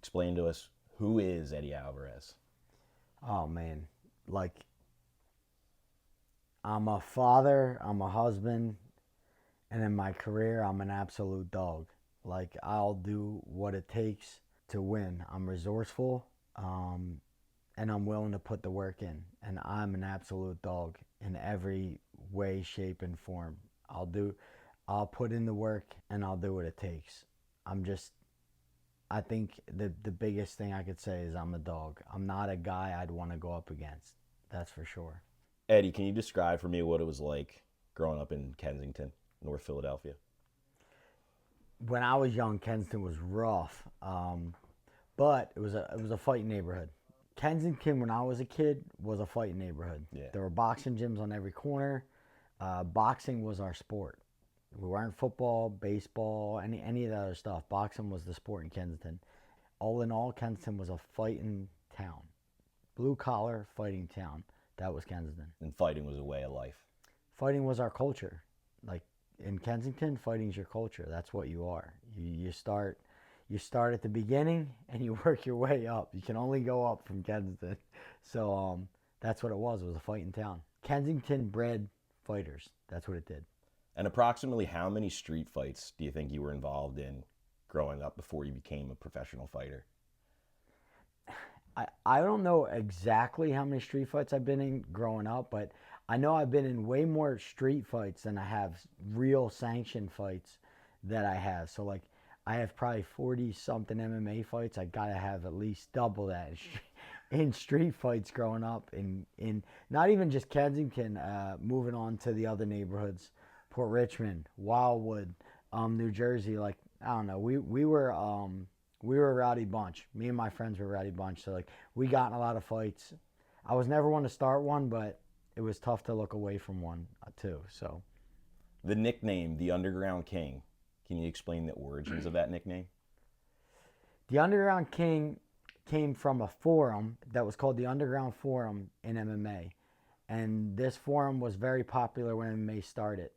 explain to us, who is Eddie Alvarez? Oh man, like I'm a father, I'm a husband, and in my career, I'm an absolute dog. Like I'll do what it takes to win. I'm resourceful, um, and I'm willing to put the work in. And I'm an absolute dog in every way, shape, and form. I'll put in the work, and I'll do what it takes. I'm just I think the biggest thing I could say is I'm a dog. I'm not a guy I'd want to go up against. That's for sure. Eddie, can you describe for me what it was like growing up in Kensington, North Philadelphia? When I was young, Kensington was rough, but it was a fighting neighborhood. Kensington, when I was a kid, was a fighting neighborhood. Yeah. There were boxing gyms on every corner. Boxing was our sport. We weren't football, baseball, any of the other stuff. Boxing was the sport in Kensington. All in all, Kensington was a fighting town, blue collar fighting town. That was Kensington. And fighting was a way of life. Fighting was our culture. Like in Kensington, fighting's your culture. That's what you are. You start at the beginning and you work your way up. You can only go up from Kensington. So that's what it was. It was a fighting town. Kensington bred fighters. That's what it did. And approximately how many street fights do you think you were involved in growing up before you became a professional fighter? I don't know exactly how many street fights I've been in growing up, but I know I've been in way more street fights than I have real sanctioned fights that I have. So like I have probably 40 something MMA fights. I got to have at least double that in street fights growing up in not even just Kensington, moving on to the other neighborhoods, Port Richmond, Wildwood, New Jersey. Like I don't know, we were a rowdy bunch. Me and my friends were a rowdy bunch. So like we got in a lot of fights. I was never one to start one, but it was tough to look away from one too. So The nickname, the Underground King, can you explain the origins of that nickname? the Underground King came from a forum that was called the Underground Forum in MMA, and this forum was very popular when MMA started.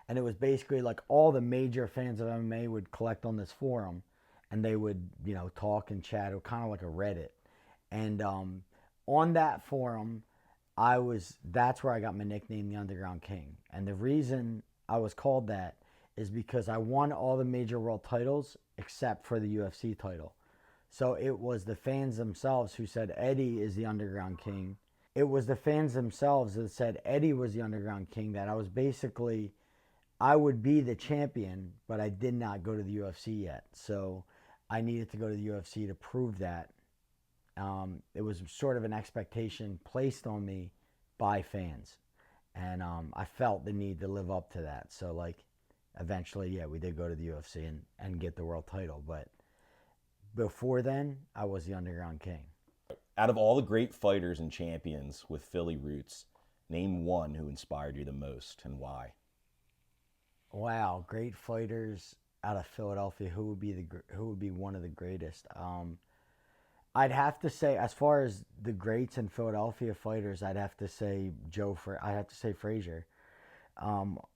And it was basically like all the major fans of MMA would collect on this forum, and they would talk and chat. It was kind of like a Reddit, and on that forum, that's where I got my nickname, the Underground King. And the reason I was called that is because I won all the major world titles except for the UFC title. So it was the fans themselves who said Eddie is the Underground King. It was the fans themselves that said Eddie was the Underground King, that I would be the champion, but I did not go to the UFC yet. So I needed to go to the UFC to prove that. It was sort of an expectation placed on me by fans. And I felt the need to live up to that. So, like, eventually, yeah, we did go to the UFC and get the world title. But before then, I was the Underground King. Out of all the great fighters and champions with Philly roots, name one who inspired you the most and why. Wow, great fighters out of Philadelphia. Who would be one of the greatest? I'd have to say, as far as the greats in Philadelphia fighters, I'd have to say I have to say Frazier.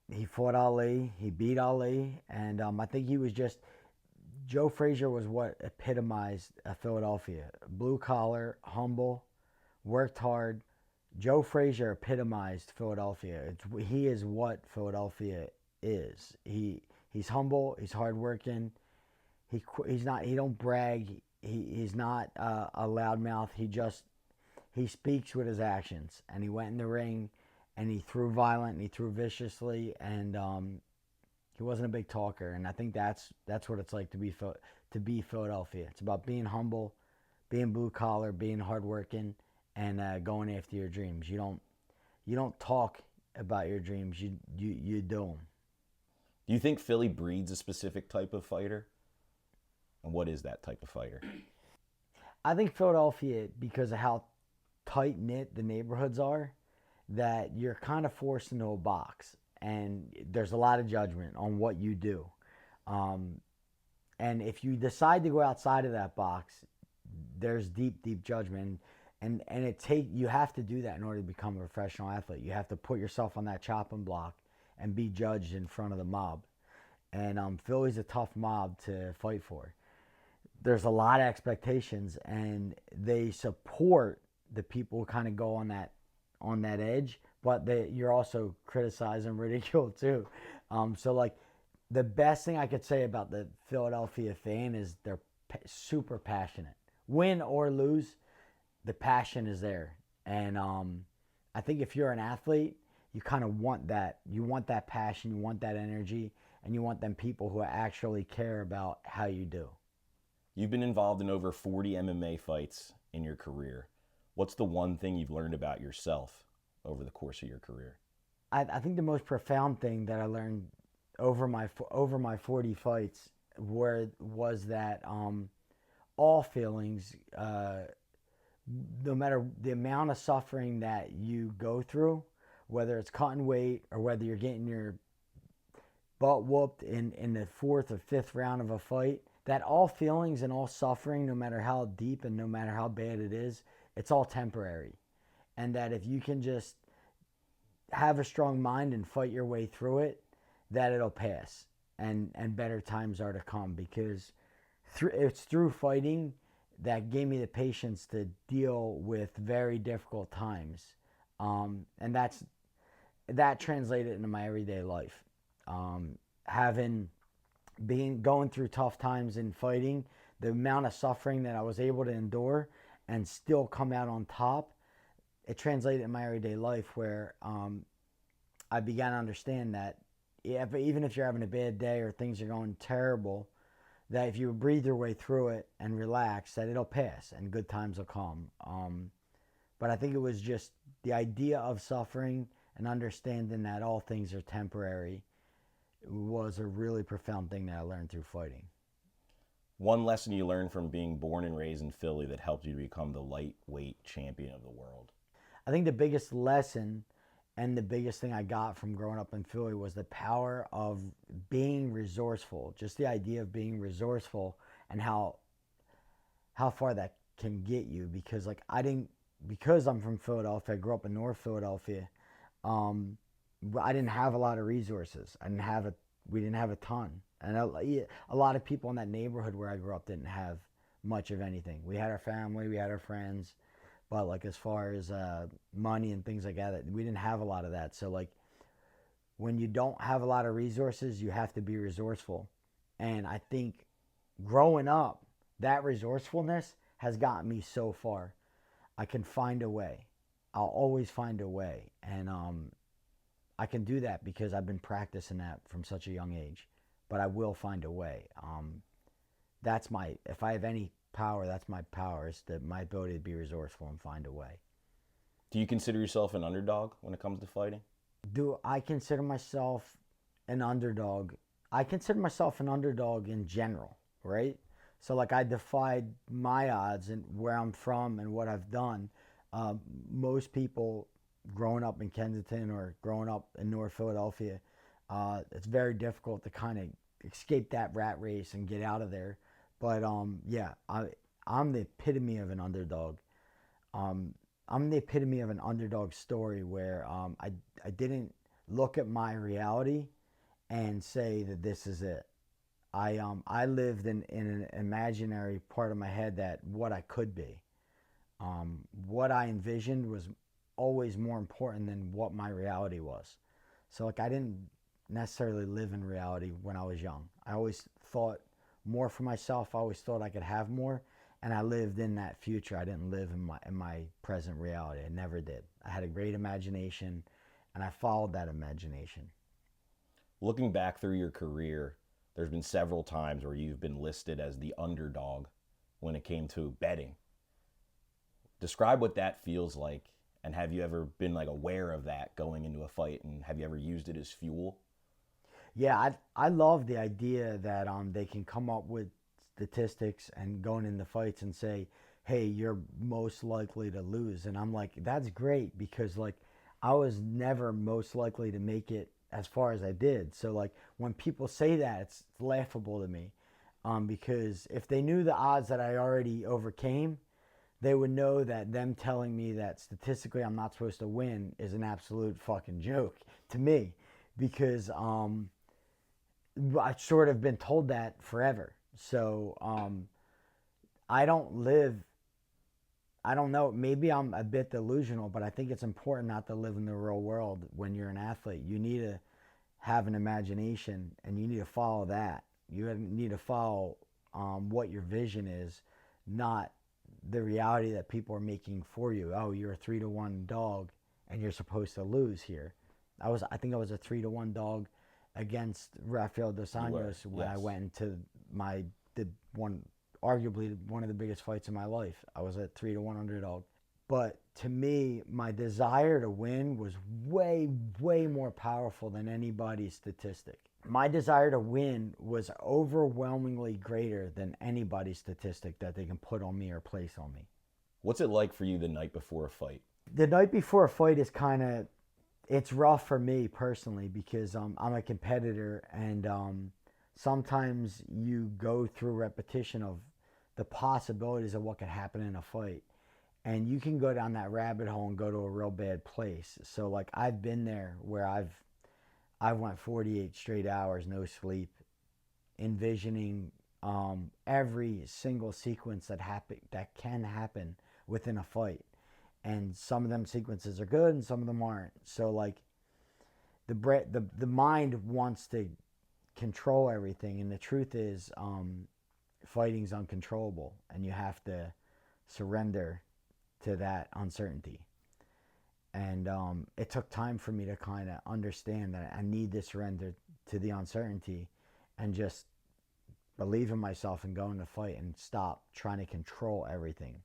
He fought Ali, he beat Ali, and I think he was just Joe Frazier was what epitomized Philadelphia: blue collar, humble, worked hard. Joe Frazier epitomized Philadelphia. He is what Philadelphia is. He's humble. He's hardworking. He's not. He don't brag. He's not a loudmouth. He speaks with his actions. And he went in the ring, and he threw violent, and he threw viciously, and he wasn't a big talker. And I think that's what it's like to be Philadelphia. It's about being humble, being blue collar, being hardworking, and going after your dreams. You don't talk about your dreams. You do them. Do you think Philly breeds a specific type of fighter? And what is that type of fighter? I think Philadelphia, because of how tight knit the neighborhoods are, that you're kind of forced into a box, and there's a lot of judgment on what you do. Um, and if you decide to go outside of that box, there's deep, deep judgment, and you have to do that in order to become a professional athlete. You have to put yourself on that chopping block and be judged in front of the mob. And Philly's a tough mob to fight for. there's a lot of expectations, and they support the people who kind of go on that edge, but you're also criticized and ridiculed too. So like the best thing I could say about the Philadelphia fan is they're super passionate. Win or lose, the passion is there, and I think if you're an athlete, you kind of want that. You want that passion, you want that energy, and you want them people who actually care about how you do. You've been involved in over 40 MMA fights in your career. What's the one thing you've learned about yourself over the course of your career? I think the most profound thing that I learned over my 40 fights was that all feelings, no matter the amount of suffering that you go through, whether it's cutting weight or whether you're getting your butt whooped in the fourth or fifth round of a fight, that all feelings and all suffering, no matter how deep and no matter how bad it is, it's all temporary. And that if you can just have a strong mind and fight your way through it, that it'll pass and better times are to come, because it's through fighting that gave me the patience to deal with very difficult times. And that translated into my everyday life. Having being going through tough times in fighting, the amount of suffering that I was able to endure and still come out on top, it translated in my everyday life where I began to understand that even if you're having a bad day or things are going terrible, that if you breathe your way through it and relax, that it'll pass and good times will come. But I think it was just the idea of suffering and understanding that all things are temporary was a really profound thing that I learned through fighting. One lesson you learned from being born and raised in Philly that helped you to become the lightweight champion of the world? I think the biggest lesson and the biggest thing I got from growing up in Philly was the power of being resourceful. Just the idea of being resourceful and how far that can get you. Because because I'm from Philadelphia, I grew up in North Philadelphia. I didn't have a lot of resources. We didn't have a ton, and a lot of people in that neighborhood where I grew up didn't have much of anything. We had our family, we had our friends, but like as far as money and things like that, we didn't have a lot of that. So like when you don't have a lot of resources, you have to be resourceful. And I think growing up, that resourcefulness has gotten me so far. I can find a way. I'll always find a way, and I can do that because I've been practicing that from such a young age. But I will find a way. If I have any power, that's my power, is my ability to be resourceful and find a way. Do you consider yourself an underdog when it comes to fighting? Do I consider myself an underdog? I consider myself an underdog in general, right? So like I defied my odds and where I'm from and what I've done. Most people growing up in Kensington or growing up in North Philadelphia, it's very difficult to kind of escape that rat race and get out of there. But yeah, I'm the epitome of an underdog. I'm the epitome of an underdog story where I didn't look at my reality and say that this is it. I lived in an imaginary part of my head that what I could be. What I envisioned was always more important than what my reality was. So like I didn't necessarily live in reality when I was young. I always thought more for myself. I always thought I could have more, and I lived in that future. I didn't live in my present reality. I never did. I had a great imagination, and I followed that imagination. Looking back through your career, there's been several times where you've been listed as the underdog when it came to betting. Describe what that feels like, and have you ever been like aware of that going into a fight, and have you ever used it as fuel? Yeah, I love the idea that they can come up with statistics and going into fights and say, hey, you're most likely to lose. And I'm like, that's great, because like I was never most likely to make it as far as I did. So like when people say that, it's laughable to me, because if they knew the odds that I already overcame, they would know that them telling me that statistically I'm not supposed to win is an absolute fucking joke to me, because I've sort of been told that forever. So I don't live, I don't know, maybe I'm a bit delusional, but I think it's important not to live in the real world when you're an athlete. You need to have an imagination and you need to follow that. You need to follow what your vision is, not the reality that people are making for you. Oh, you're a 3-1 dog and you're supposed to lose here. I think I was a 3-1 dog against Rafael dos You were, Anjos when I yes. went into did one, arguably one of the biggest fights of my life. I was a 3-1 underdog. But to me, my desire to win was way, way more powerful than anybody's statistic. My desire to win was overwhelmingly greater than anybody's statistic that they can put on me or place on me. What's it like for you the night before a fight? The night before a fight is kind of, it's rough for me personally because I'm a competitor, and sometimes you go through repetition of the possibilities of what could happen in a fight, and you can go down that rabbit hole and go to a real bad place. So like I've been there where I went 48 straight hours no sleep, envisioning every single sequence that can happen within a fight, and some of them sequences are good and some of them aren't. So like the mind wants to control everything, and the truth is, fighting's uncontrollable, and you have to surrender to that uncertainty. And it took time for me to kind of understand that I need to surrender to the uncertainty and just believe in myself and go in the fight and stop trying to control everything.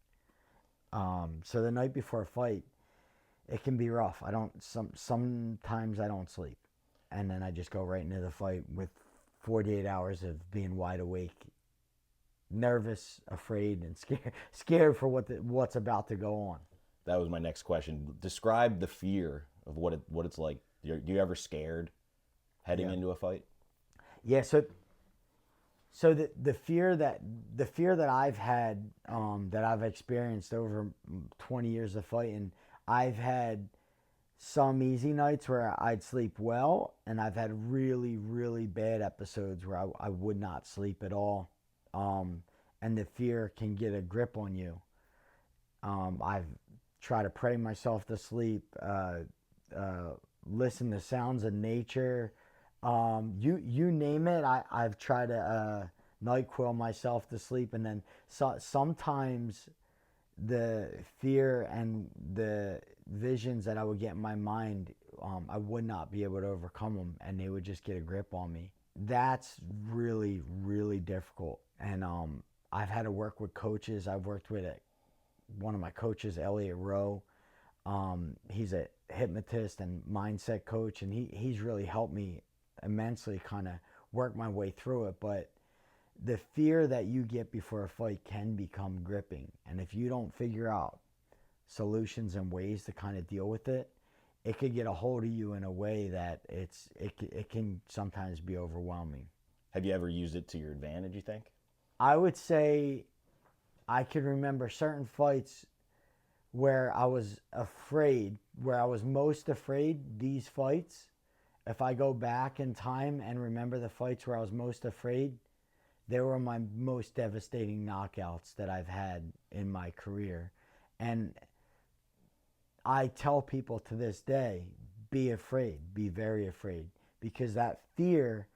So the night before a fight, it can be rough. Sometimes I don't sleep, and then I just go right into the fight with 48 hours of being wide awake, nervous, afraid, and scared for what's about to go on. That was my next question. Describe the fear of what it's like. Do you ever scared heading Yeah, into a fight? yeah. So the fear that I've had, that I've experienced over 20 years of fighting, I've had some easy nights where I'd sleep well, and I've had really, really bad episodes where I would not sleep at all. Um, and the fear can get a grip on you. I've tried to pray myself to sleep, uh, listen to sounds of nature. You name it. I've tried to NyQuil myself to sleep, and then sometimes the fear and the visions that I would get in my mind, I would not be able to overcome them, and they would just get a grip on me. That's really, really difficult. And I've had to work with coaches. I've worked with one of my coaches, Elliot Rowe. He's a hypnotist and mindset coach, and he's really helped me immensely kind of work my way through it. But the fear that you get before a fight can become gripping, and if you don't figure out solutions and ways to kind of deal with it, it could get a hold of you in a way that it can sometimes be overwhelming. Have you ever used it to your advantage, you think? I would say I could remember certain fights where I was afraid, where I was most afraid. These fights, if I go back in time and remember the fights where I was most afraid, they were my most devastating knockouts that I've had in my career. And I tell people to this day, be afraid, be very afraid, because that fear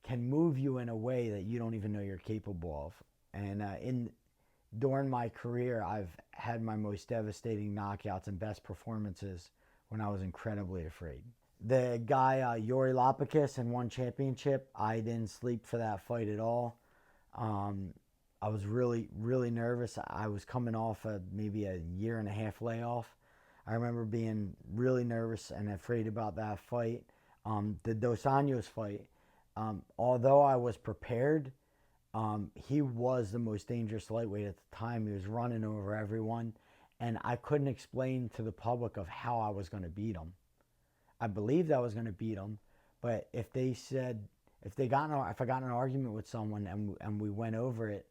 can move you in a way that you don't even know you're capable of. And in during my career, I've had my most devastating knockouts and best performances when I was incredibly afraid. The guy, Yuri Lopakis, in one championship, I didn't sleep for that fight at all. Um, I was really, really nervous. I was coming off maybe a year and a half layoff. I remember being really nervous and afraid about that fight. The Dos Anjos fight, although I was prepared, he was the most dangerous lightweight at the time. He was running over everyone, and I couldn't explain to the public of how I was going to beat him. I believed I was going to beat him, but if they said if I got in an argument with someone and we went over it,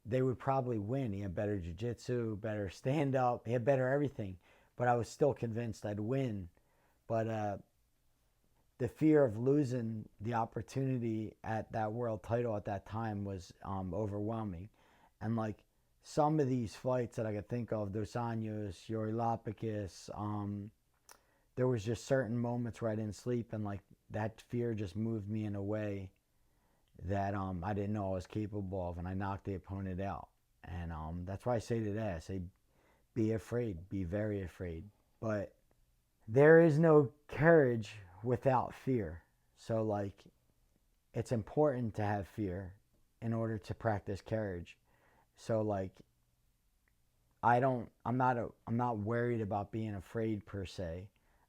they would probably win. He had better jiu-jitsu, better stand-up, he had better everything, but I was still convinced I'd win. But the fear of losing the opportunity at that world title at that time was overwhelming. And like some of these fights that I could think of, Dos Anjos, Yuri Lapicus, there was just certain moments where I didn't sleep, and like that fear just moved me in a way that I didn't know I was capable of, and I knocked the opponent out. And that's why I say today, I say, be afraid, be very afraid. But there is no courage without fear. So like, it's important to have fear in order to practice courage. So like, I'm not worried about being afraid per se.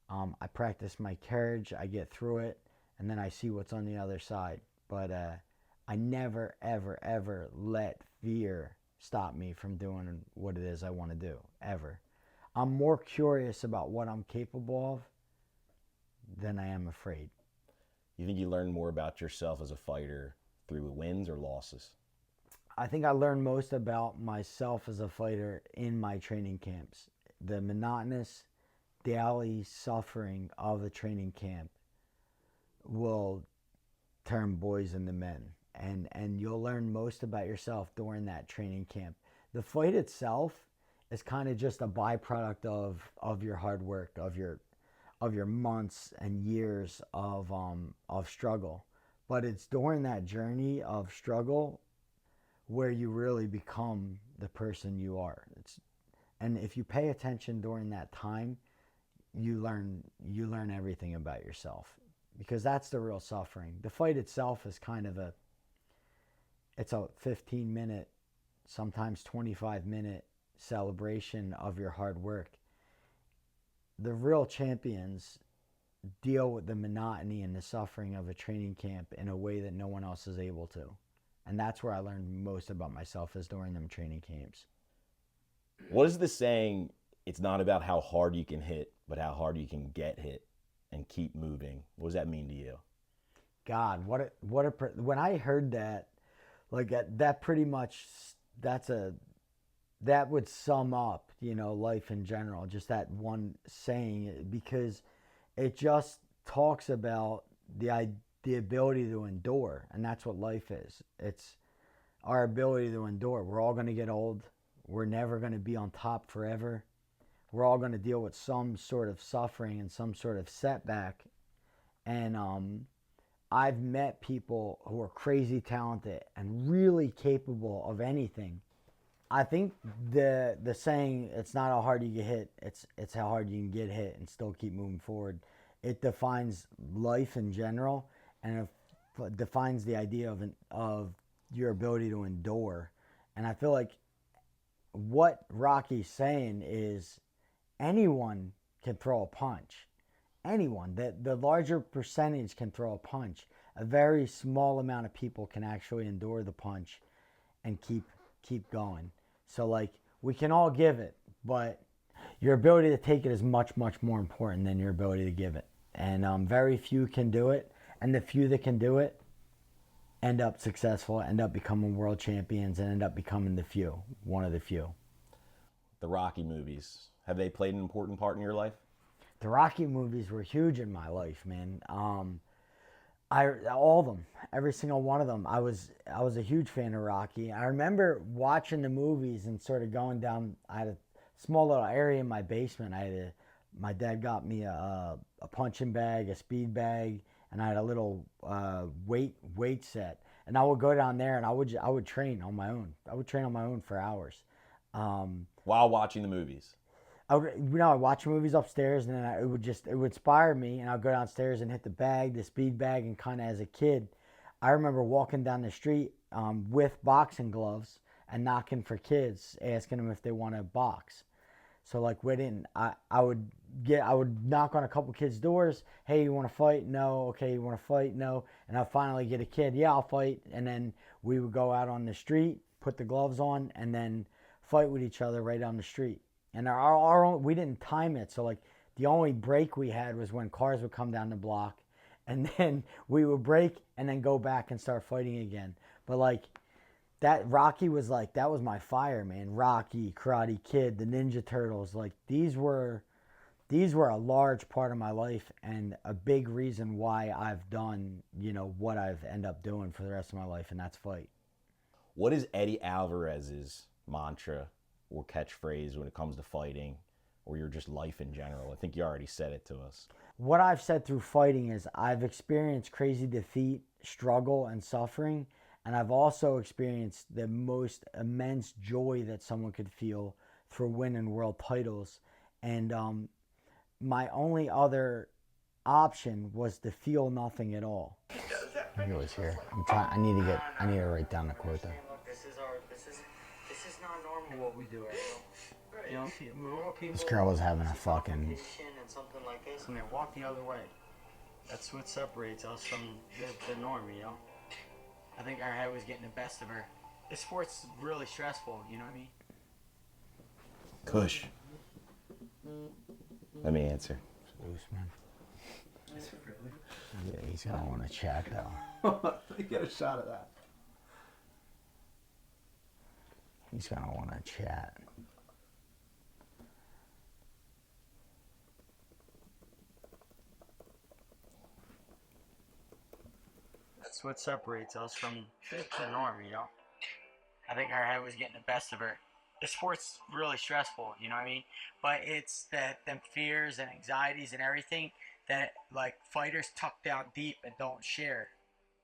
I practice my courage, I get through it, and then I see what's on the other side. But I never, ever, ever let fear stop me from doing what it is I want to do, ever. I'm more curious about what I'm capable of than I am afraid. You think you learn more about yourself as a fighter through wins or losses? I think I learned most about myself as a fighter in my training camps. The monotonous daily suffering of the training camp will turn boys into men. And you'll learn most about yourself during that training camp. The fight itself is kind of just a byproduct of your hard work, of your months and years of struggle. But it's during that journey of struggle where you really become the person you are. And if you pay attention during that time, you learn everything about yourself, because that's the real suffering. The fight itself is kind of it's a 15-minute, sometimes 25-minute celebration of your hard work. The real champions deal with the monotony and the suffering of a training camp in a way that no one else is able to. And that's where I learned most about myself, is during them training camps. What is the saying, it's not about how hard you can hit, but how hard you can get hit and keep moving? What does that mean to you? God, when I heard that, like that pretty much, that would sum up, life in general, just that one saying, because it just talks about the ability to endure, and that's what life is. It's our ability to endure. We're all going to get old. We're never going to be on top forever. We're all going to deal with some sort of suffering and some sort of setback. And I've met people who are crazy talented and really capable of anything. I think the saying, it's not how hard you get hit, it's how hard you can get hit and still keep moving forward. It defines life in general, and it defines the idea of your ability to endure. And I feel like what Rocky's saying is, anyone can throw a punch. Anyone. The larger percentage can throw a punch. A very small amount of people can actually endure the punch and keep going. So like, we can all give it, but your ability to take it is much, much more important than your ability to give it. And very few can do it, and the few that can do it end up successful, end up becoming world champions, and end up becoming one of the few. The Rocky movies, have they played an important part in your life? The Rocky movies were huge in my life, man. All of them, every single one of them. I was a huge fan of Rocky. I remember watching the movies and sort of going down. I had a small little area in my basement. My dad got me a punching bag, a speed bag, and I had a little weight set. And I would go down there and I would train on my own. I would train on my own for hours. While watching the movies? I'd watch movies upstairs, and then it would inspire me, and I'd go downstairs and hit the speed bag, and kind of as a kid, I remember walking down the street with boxing gloves and knocking for kids, asking them if they want to box. So like, I would knock on a couple kids' doors. Hey, you want to fight? No. Okay, you want to fight? No. And I'd finally get a kid. Yeah, I'll fight. And then we would go out on the street, put the gloves on, and then fight with each other right on the street. And our own, we didn't time it, so like, the only break we had was when cars would come down the block, and then we would break and then go back and start fighting again. But like, that Rocky was like, that was my fire, man. Rocky, Karate Kid, the Ninja Turtles, like these were a large part of my life, and a big reason why I've done, what I've ended up doing for the rest of my life, and that's fight. What is Eddie Alvarez's mantra or catchphrase when it comes to fighting or your just life in general? I think you already said it to us. What I've said through fighting is I've experienced crazy defeat, struggle, and suffering, and I've also experienced the most immense joy that someone could feel through winning world titles. And my only other option was to feel nothing at all. He was here. I need to write down the quote though. This is not normal what we do right now. You know, people This girl was having a fucking. and something like this, and they walk the other way. That's what separates us from the norm, you know. I think our head was getting the best of her. This sport's really stressful, you know what I mean? Kush. Let me answer. Usman. Yeah, he's gonna want to chat though. Get a shot of that. He's gonna want to chat. That's what separates us from the norm, you know. I think our head was getting the best of her. The sport's really stressful, you know what I mean? But it's them fears and anxieties and everything that like fighters tuck down deep and don't share.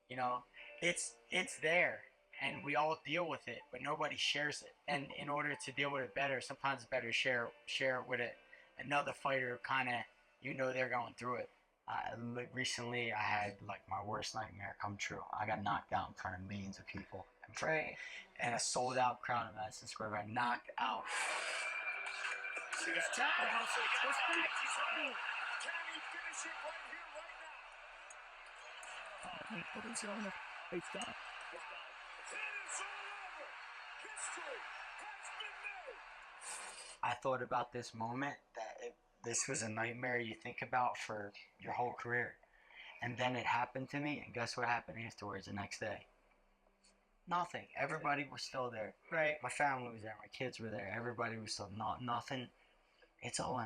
You know, it's there, and we all deal with it, but nobody shares it. And in order to deal with it better, sometimes it's better to share it with another fighter. Kind of, you know, they're going through it. Recently, I had like my worst nightmare come true. I got knocked out in front of millions of people, and a sold out crowd in Madison Square Garden. Knocked out. I thought about this moment that this was a nightmare you think about for your whole career. And then it happened to me, and guess what happened afterwards the next day? Nothing. Everybody was still there. Right. My family was there. My kids were there. Everybody was still nothing. It's all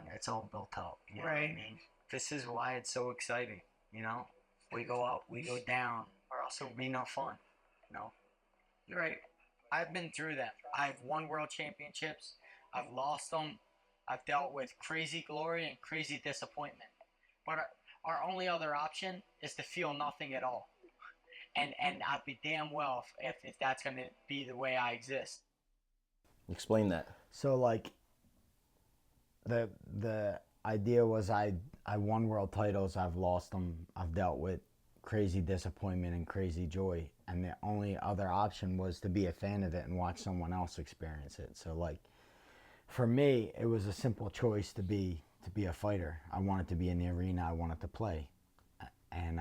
built up. You know what I mean? This is why it's so exciting. You know, we go up, we go down, or else it would be no fun. You know, you're right. I've been through that. I've won world championships. I've lost them. I've dealt with crazy glory and crazy disappointment. But our only other option is to feel nothing at all. And I'd be damn well if that's going to be the way I exist. Explain that. So like the idea was I won world titles, I've lost them, I've dealt with crazy disappointment and crazy joy, and the only other option was to be a fan of it and watch someone else experience it. So like for me, it was a simple choice to be a fighter. I wanted to be in the arena, I wanted to play. And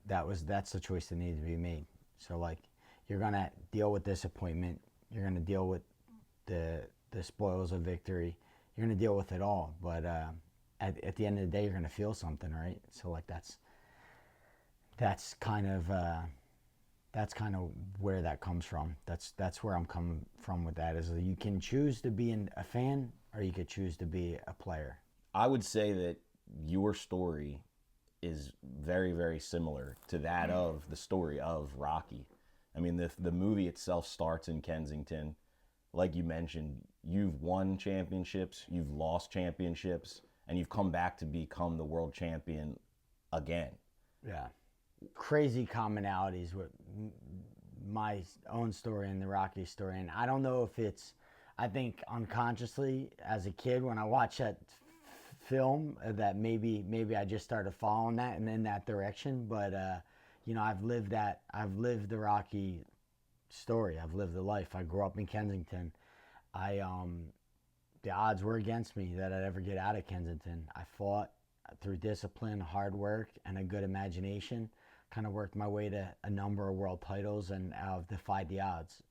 that's the choice that needed to be made. So like you're gonna deal with disappointment, you're gonna deal with the spoils of victory, you're gonna deal with it all. But at the end of the day, you're gonna feel something, right? So like that's kind of where that comes from. That's where I'm coming from with that. Is you can choose to be a fan, or you could choose to be a player. I would say that your story is very, very similar to that of the story of Rocky. I mean, the movie itself starts in Kensington. Like you mentioned, you've won championships, you've lost championships, and you've come back to become the world champion again. Yeah. Crazy commonalities with my own story and the Rocky story. And I don't know if it's, I think unconsciously as a kid when I watched that film that maybe I just started following that and in that direction. But you know, I've lived the Rocky story. I've lived the life. I grew up in Kensington. The odds were against me that I'd ever get out of Kensington. I fought through discipline, hard work, and a good imagination. Kind of worked my way to a number of world titles, and I've defied the odds.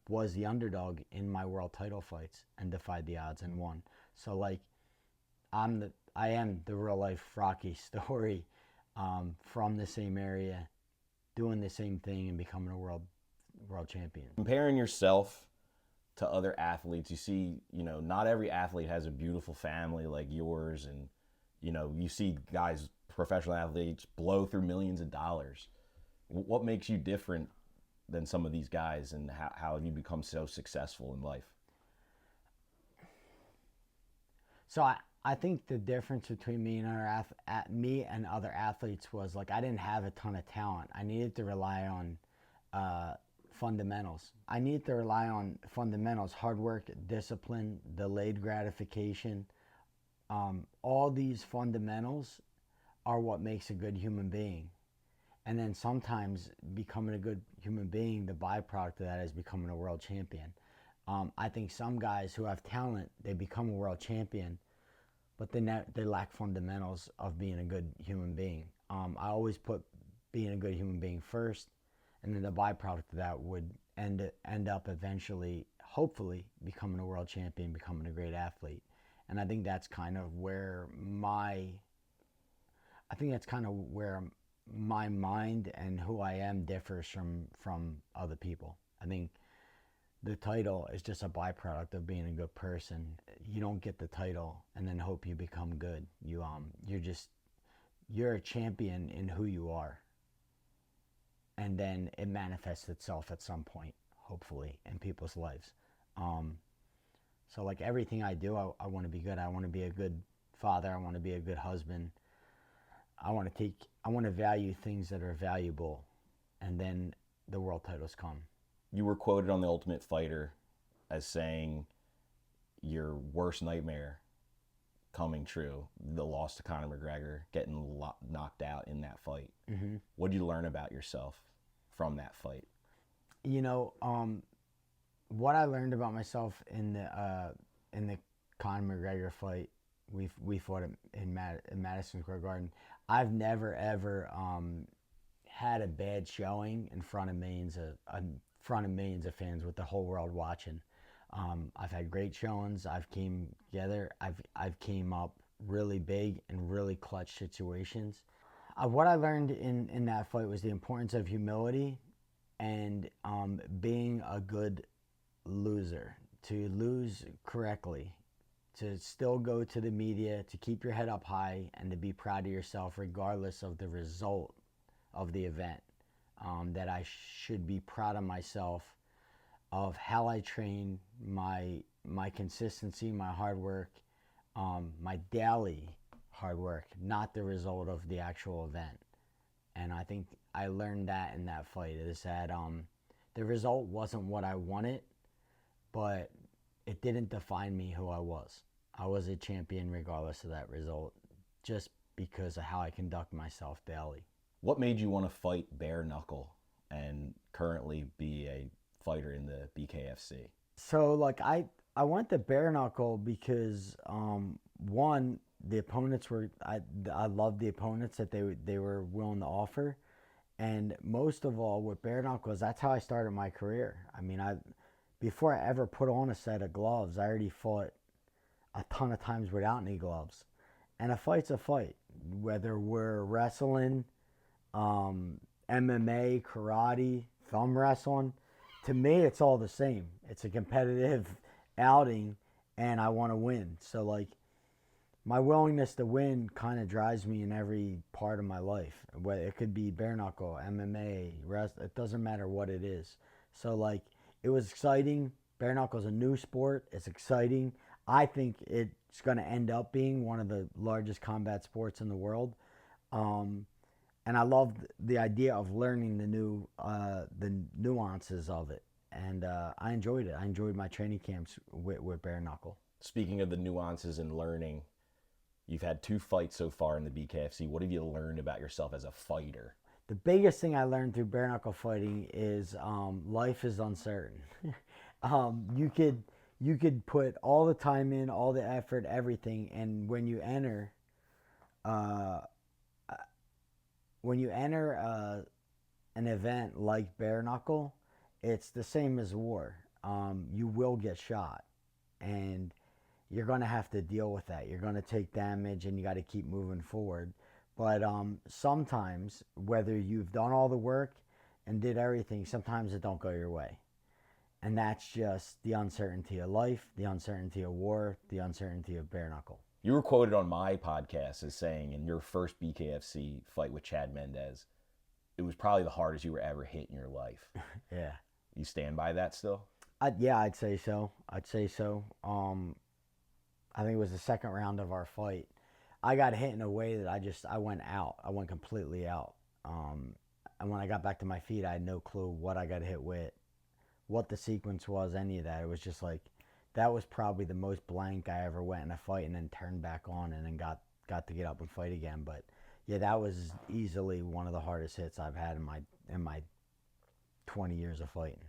Was the underdog in my world title fights and defied the odds and won. So like, I am the real life Rocky story, from the same area, doing the same thing and becoming a world champion. Comparing yourself to other athletes, you see, you know, not every athlete has a beautiful family like yours, and you know, you see guys, professional athletes, blow through millions of dollars. What makes you different than some of these guys, and how have you become so successful in life? So I think the difference between me and other athletes was like I didn't have a ton of talent. I needed to rely on fundamentals. I needed to rely on fundamentals, hard work, discipline, delayed gratification. All these fundamentals are what makes a good human being. And then sometimes becoming a good human being, the byproduct of that is becoming a world champion. I think some guys who have talent, they become a world champion, but they lack fundamentals of being a good human being. I always put being a good human being first, and then the byproduct of that would end up eventually, hopefully, becoming a world champion, becoming a great athlete. And I think that's kind of where my mind and who I am differs from other people. I think the title is just a byproduct of being a good person. You don't get the title and then hope you become good. You're a champion in who you are. And then it manifests itself at some point, hopefully, in people's lives. So like everything I do, I want to be good. I want to be a good father. I want to be a good husband. I want to value things that are valuable, and then the world titles come. You were quoted on The Ultimate Fighter as saying your worst nightmare coming true, the loss to Conor McGregor, getting knocked out in that fight. Mm-hmm. What did you learn about yourself from that fight? You know, what I learned about myself in the Conor McGregor fight, we fought in Madison Square Garden. I've never ever had a bad showing in front of millions of fans with the whole world watching. I've had great showings. I've came together. I've came up really big in really clutch situations. What I learned in that fight was the importance of humility and being a good loser, to lose correctly, to still go to the media, to keep your head up high, and to be proud of yourself regardless of the result of the event. That I should be proud of myself, of how I train, my consistency, my hard work, my daily hard work, not the result of the actual event. And I think I learned that in that fight, is that the result wasn't what I wanted, but it didn't define me who I was. I was a champion regardless of that result, just because of how I conduct myself daily. What made you want to fight bare knuckle and currently be a fighter in the BKFC? So like I went to bare knuckle because one, the opponents were I loved the opponents that they were willing to offer, and most of all with bare knuckles, that's how I started my career. I mean, before I ever put on a set of gloves, I already fought a ton of times without any gloves. And a fight's a fight, whether we're wrestling, MMA, karate, thumb wrestling. To me, it's all the same. It's a competitive outing, and I want to win. So, like, my willingness to win kind of drives me in every part of my life. It could be bare knuckle, MMA, it doesn't matter what it is. So, like, it was exciting. Bare knuckle is a new sport. It's exciting. I think it's going to end up being one of the largest combat sports in the world. And I loved the idea of learning the nuances of it. And I enjoyed it. I enjoyed my training camps with bare knuckle. Speaking of the nuances and learning, you've had 2 fights so far in the BKFC. What have you learned about yourself as a fighter? The biggest thing I learned through bare knuckle fighting is life is uncertain. You could put all the time in, all the effort, everything, and when you enter an event like bare knuckle, it's the same as war. You will get shot, and you're going to have to deal with that. You're going to take damage, and you got to keep moving forward. But sometimes, whether you've done all the work and did everything, sometimes it don't go your way. And that's just the uncertainty of life, the uncertainty of war, the uncertainty of bare knuckle. You were quoted on my podcast as saying in your first BKFC fight with Chad Mendez, it was probably the hardest you were ever hit in your life. Yeah. You stand by that still? Yeah, I'd say so. I'd say so. I think it was the second round of our fight. I got hit in a way that I went out. I went completely out. And when I got back to my feet, I had no clue what I got hit with, what the sequence was, any of that. It was just like, that was probably the most blank I ever went in a fight and then turned back on and then got to get up and fight again. But yeah, that was easily one of the hardest hits I've had in my 20 years of fighting.